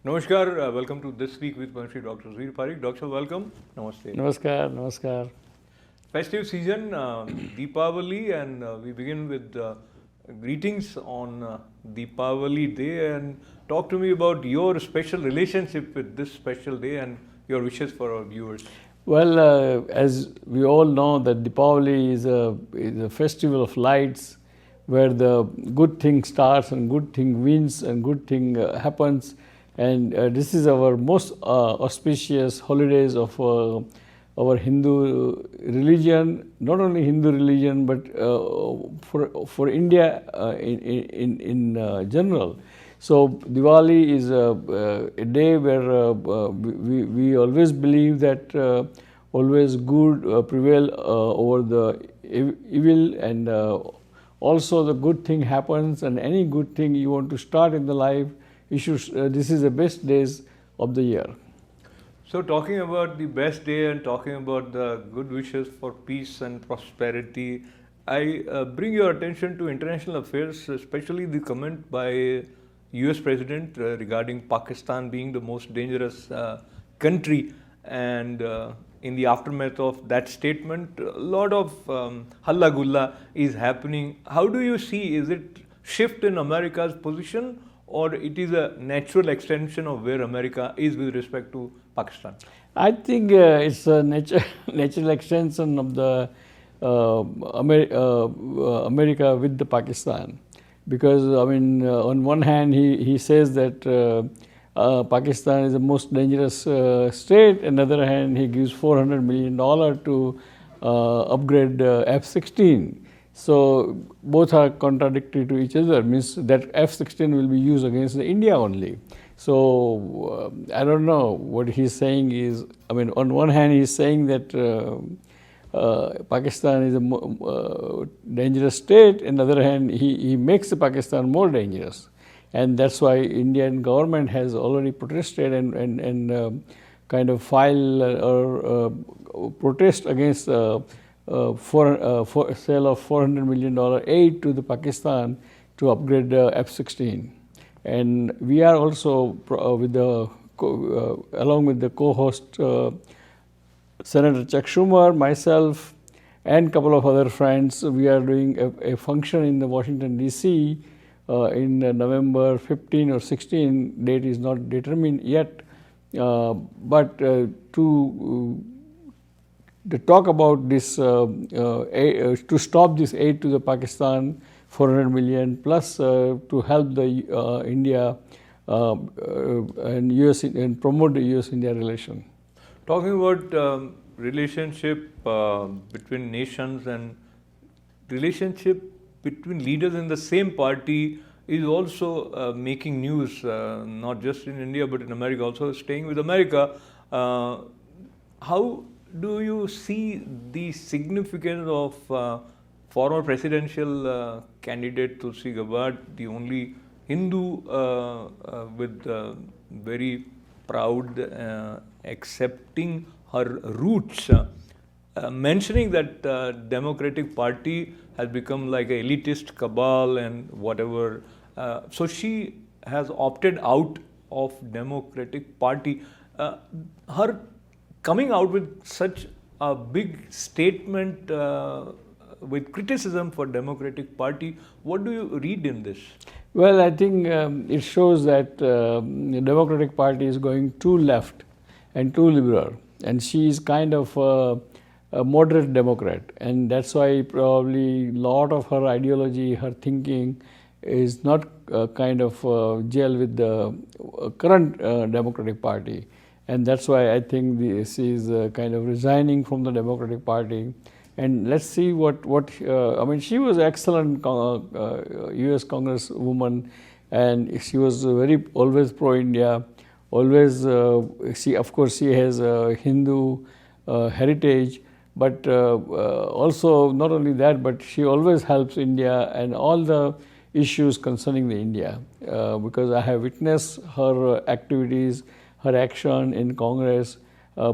Namaskar, welcome to This Week with Padma Shri Dr. Sudhir Parikh. Doctor, welcome. Namaste. Namaskar, namaskar. Festive season, Deepavali, and we begin with greetings on Deepavali day. And talk to me about your special relationship with this special day and your wishes for our viewers. Well, as we all know, that Deepavali is a festival of lights, where the good thing starts and good thing wins and good thing happens. And this is our most auspicious holidays of our Hindu religion. Not only Hindu religion, but for India in general. So Diwali is a day where we always believe that always good prevail over the evil, and also the good thing happens, and any good thing you want to start in the life, you should, this is the best days of the year. So talking about the best day and talking about the good wishes for peace and prosperity, I bring your attention to international affairs, especially the comment by US President regarding Pakistan being the most dangerous country, and in the aftermath of that statement, a lot of halla gulla is happening. How do you see, is it shift in America's position, or it is a natural extension of where America is with respect to Pakistan? I think it's a natural extension of the America with the Pakistan, because I mean, on one hand he says that Pakistan is the most dangerous state. On the other hand, he gives $400 million to upgrade F-16. So both are contradictory to each other. Means that F-16 will be used against India only. So I don't know what he's saying is. I mean, on one hand, he's saying that Pakistan is a dangerous state. On the other hand, he makes Pakistan more dangerous, and that's why Indian government has already protested and kind of file or protest against for sale of $400 million aid to the Pakistan to upgrade the F-16. And we are also with the along with the co-host Senator Chuck Schumer, myself, and a couple of other friends, we are doing a function in the Washington DC in November 15 or 16. Date is not determined yet, but to talk about this, to stop this aid to the Pakistan, 400 million, plus to help the India and US and promote the US-India relation. Talking about relationship between nations and relationship between leaders in the same party is also making news, not just in India but in America also. Staying with America, how do you see the significance of former presidential candidate Tulsi Gabbard, the only Hindu with very proud accepting her roots, mentioning that Democratic Party has become like an elitist cabal and whatever. So she has opted out of Democratic Party. Her coming out with such a big statement with criticism for Democratic Party, what do you read in this? Well, I think it shows that the Democratic Party is going too left and too liberal, and she is kind of a moderate Democrat, and that's why probably a lot of her ideology, her thinking is not kind of gel with the current Democratic Party. And that's why I think she is kind of resigning from the Democratic Party. And let's see what I mean, she was excellent US Congresswoman, and she was very always pro-India, always, she of course she has a Hindu heritage, but also not only that, but she always helps India and all the issues concerning the India, because I have witnessed her activities, her action in Congress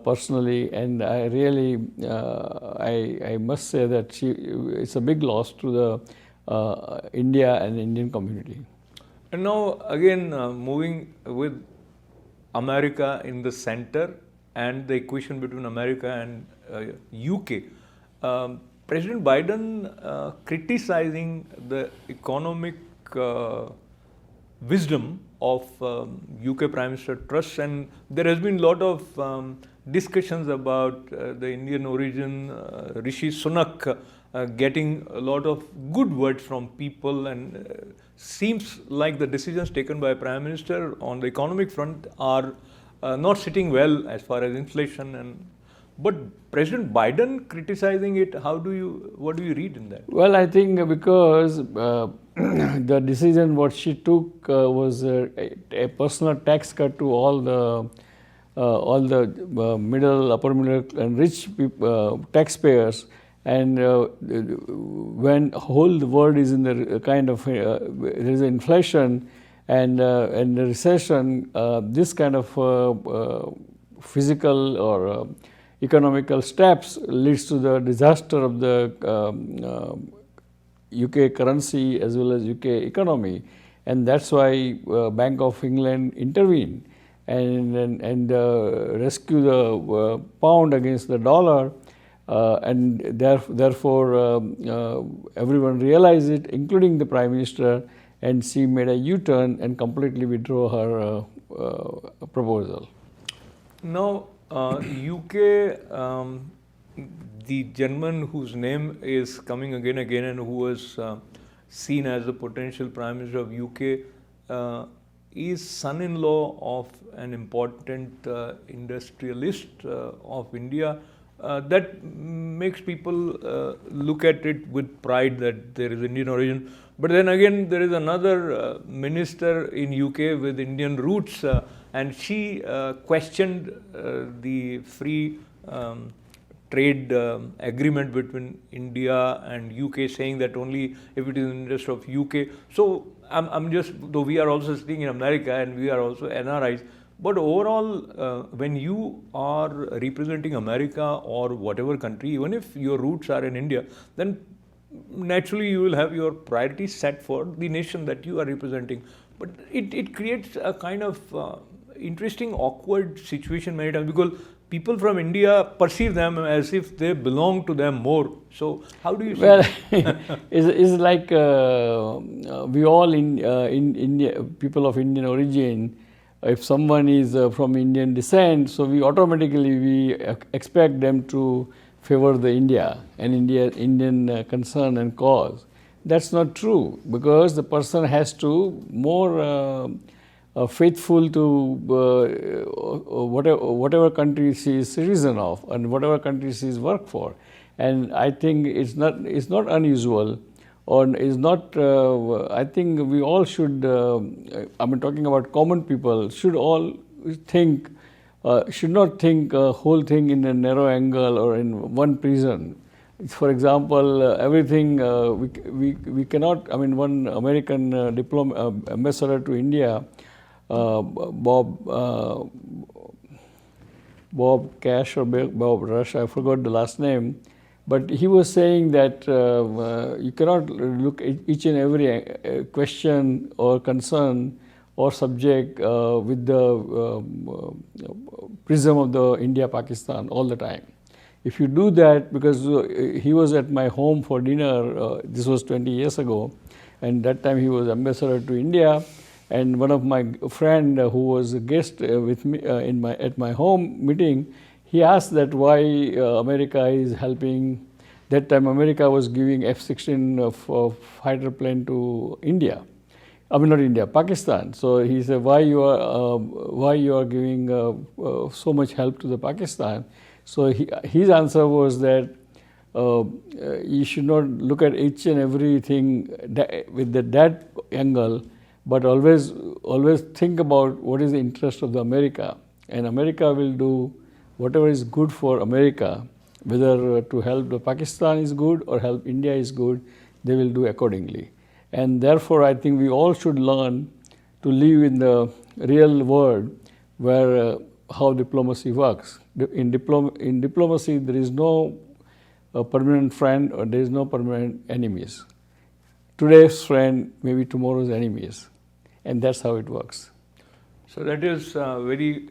personally, and I really, I must say that it's a big loss to the India and Indian community. And now again moving with America in the center and the equation between America and UK. President Biden criticizing the economic wisdom of UK Prime Minister Truss, and there has been a lot of discussions about the Indian origin Rishi Sunak getting a lot of good words from people, and seems like the decisions taken by Prime Minister on the economic front are not sitting well as far as inflation and. But President Biden criticizing it, what do you read in that? Well, I think because the decision what she took was a personal tax cut to all the middle, upper middle, and rich taxpayers, and when whole the world is in the kind of there is inflation and the recession, this kind of physical or economical steps leads to the disaster of the UK currency as well as UK economy, and that's why Bank of England intervened and rescue the pound against the dollar, and therefore everyone realized it, including the Prime Minister, and she made a U-turn and completely withdrew her proposal. Now, UK, the gentleman whose name is coming again and who was seen as the potential Prime Minister of UK is son-in-law of an important industrialist of India. That makes people look at it with pride that there is Indian origin. But then again, there is another minister in UK with Indian roots, and she questioned the free trade agreement between India and UK, saying that only if it is in the interest of UK. So I'm just, though we are also sitting in America and we are also NRIs, but overall, when you are representing America or whatever country, even if your roots are in India, then naturally you will have your priorities set for the nation that you are representing. But it creates a kind of interesting, awkward situation many times, because people from India perceive them as if they belong to them more. So how do you see that? It's like we all in India, people of Indian origin, if someone is from Indian descent, so we automatically expect them to favor the India and Indian concern and cause. That's not true, because the person has to more faithful to whatever country she is citizen of and whatever country she is work for. And I think it's not unusual, or is not. I think we all should. I'm talking about common people. Should all think. Should not think whole thing in a narrow angle or in one prison. For example, everything we cannot. I mean, one American ambassador to India, Bob Cash or Bob Rush, I forgot the last name, but he was saying that you cannot look at each and every question or concern or subject with the prism of the India-Pakistan all the time. If you do that, because he was at my home for dinner, this was 20 years ago, and that time he was ambassador to India, and one of my friend who was a guest with me at my home meeting, he asked that why America is helping. That time America was giving F-16 fighter plane to India. I mean, not India, Pakistan. So he said, why you are giving so much help to the Pakistan? So his answer was that you should not look at each and everything with that angle, but always think about what is the interest of the America, and America will do whatever is good for America, whether to help the Pakistan is good or help India is good, they will do accordingly. And therefore, I think we all should learn to live in the real world where how diplomacy works. In diplomacy, there is no permanent friend or there is no permanent enemies. Today's friend may be tomorrow's enemies, and that's how it works. So that is a very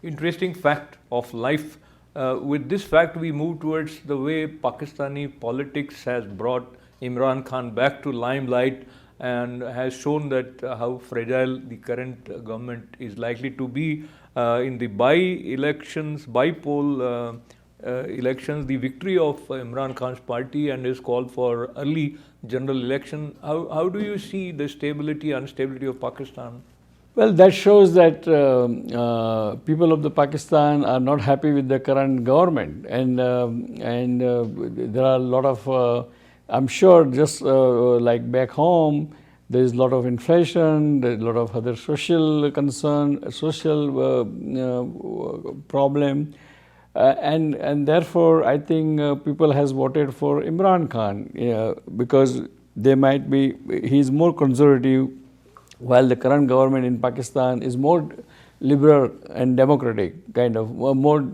interesting fact of life. With this fact, we move towards the way Pakistani politics has brought Imran Khan back to limelight and has shown that how fragile the current government is likely to be in the by-elections, by-poll elections. The victory of Imran Khan's party and his call for early general election. How do you see the stability, instability of Pakistan? Well, that shows that people of the Pakistan are not happy with the current government, and there are a lot of, I'm sure, just like back home, there is a lot of inflation, there is a lot of other social concern, social problem, and therefore I think people has voted for Imran Khan because they might be, he is more conservative, while the current government in Pakistan is more liberal and democratic, kind of more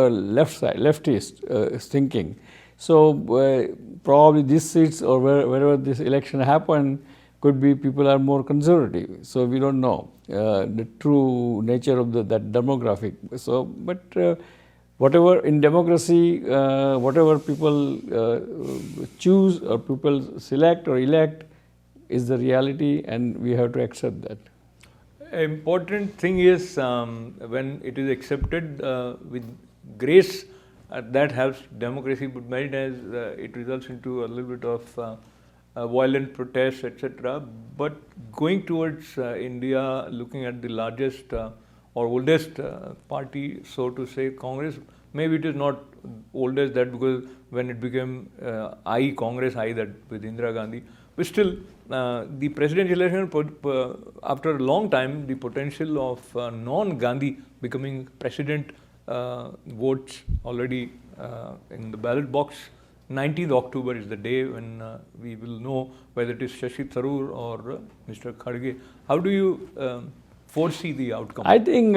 left side, leftist thinking. So probably these seats or wherever this election happen could be people are more conservative. So we don't know the true nature of that demographic. So, but whatever in democracy, whatever people choose or people select or elect is the reality, and we have to accept that. Important thing is when it is accepted with grace, that helps democracy, but many times it results into a little bit of violent protests, etc. But going towards India, looking at the largest or oldest party, so to say, Congress, maybe it is not oldest that because when it became Congress, that with Indira Gandhi, but still the presidential election, after a long time, the potential of non-Gandhi becoming president votes already in the ballot box. 19th October is the day when we will know whether it is Shashi Tharoor or Mr. Kharge. How do you foresee the outcome? I think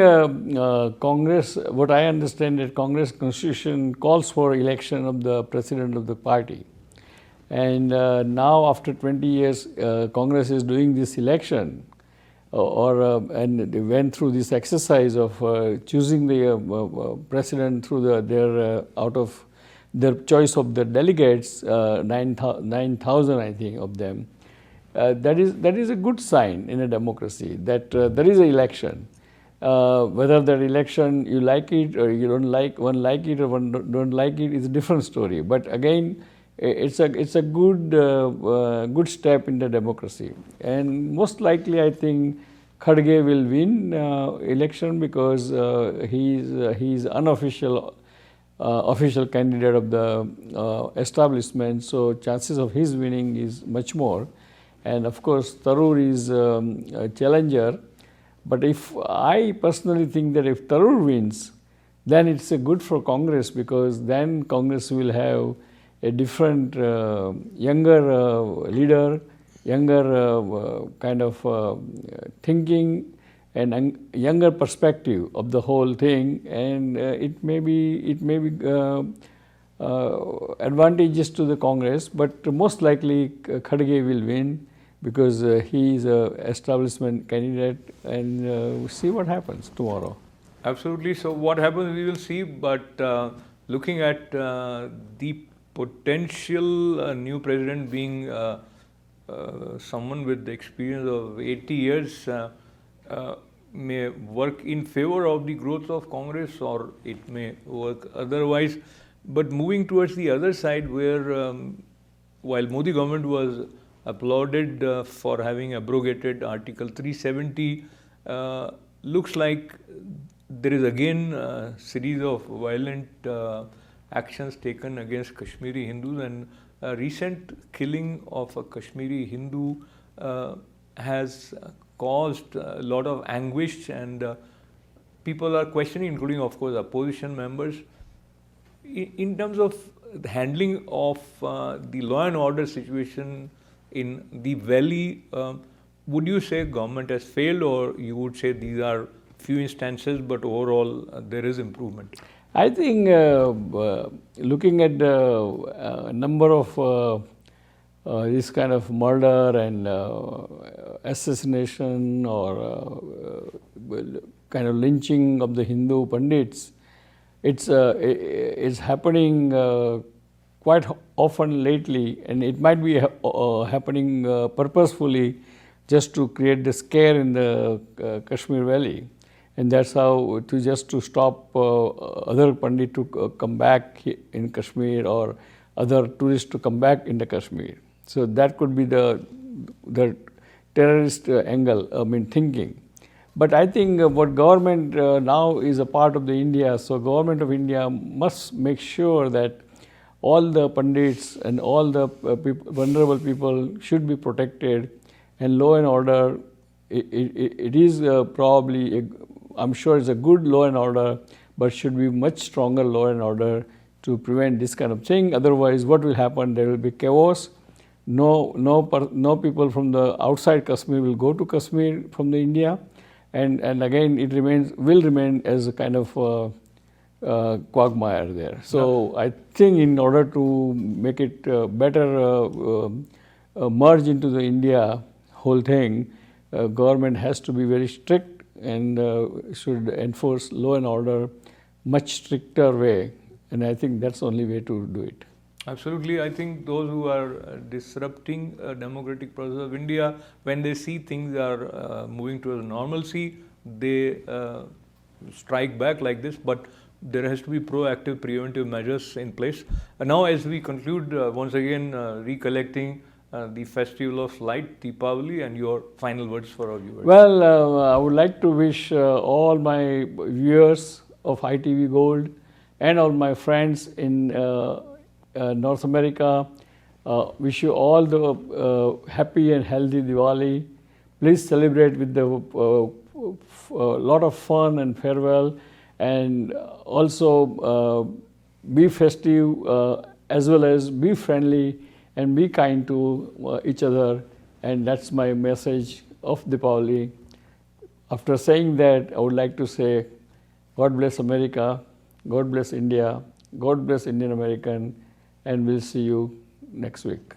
Congress, what I understand that Congress constitution calls for election of the president of the party. And now after 20 years, Congress is doing this election and they went through this exercise of choosing the president through their out of their choice of the delegates, 9,000 I think of them. That is a good sign in a democracy that there is an election. Whether that election you like it or you don't like, one like it or one don't like it is a different story. But again, it's a good step in the democracy, and most likely I think Kharge will win election because he's unofficial official candidate of the establishment, so chances of his winning is much more. And of course Tharoor is a challenger, but if I personally think that if Tharoor wins, then it's a good for Congress, because then Congress will have a different younger leader, younger kind of thinking and younger perspective of the whole thing, and it may be advantageous to the Congress, but most likely Kharge will win because he is a establishment candidate, and we'll see what happens tomorrow. Absolutely. So what happens we will see, but looking at the potential new president being someone with the experience of 80 years may work in favor of the growth of Congress, or it may work otherwise. But moving towards the other side, where while Modi government was applauded for having abrogated Article 370, looks like there is again a series of violent actions taken against Kashmiri Hindus, and a recent killing of a Kashmiri Hindu has caused a lot of anguish, and people are questioning, including of course opposition members, in terms of the handling of the law and order situation in the valley. Would you say government has failed, or you would say these are few instances but overall there is improvement? I think looking at the number of this kind of murder and assassination or kind of lynching of the Hindu Pandits, it's happening quite often lately, and it might be happening purposefully just to create the scare in the Kashmir Valley, and that's how to stop other Pandit to come back in Kashmir or other tourists to come back into Kashmir. So that could be the terrorist angle, thinking. But I think what government now is a part of the India, so government of India must make sure that all the Pandits and all the vulnerable people should be protected, and law and order, it is probably, I'm sure it's a good law and order, but should be much stronger law and order to prevent this kind of thing. Otherwise, what will happen? There will be chaos. No people from the outside Kashmir will go to Kashmir from the India, and again it will remain as a kind of quagmire there. So I think in order to make it better merge into the India whole thing, government has to be very strict and should enforce law and order much stricter way, and I think that's the only way to do it. Absolutely. I think those who are disrupting a democratic process of India, when they see things are moving towards normalcy, they strike back like this, but there has to be proactive preventive measures in place. Now as we conclude, once again recollecting the festival of light, Deepavali, and your final words for our viewers. Well, I would like to wish all my viewers of ITV Gold and all my friends in North America, wish you all the happy and healthy Diwali. Please celebrate with the lot of fun and farewell, and also be festive as well as be friendly and be kind to each other, and that's my message of Deepavali. After saying that, I would like to say, God bless America, God bless India, God bless Indian American, and we'll see you next week.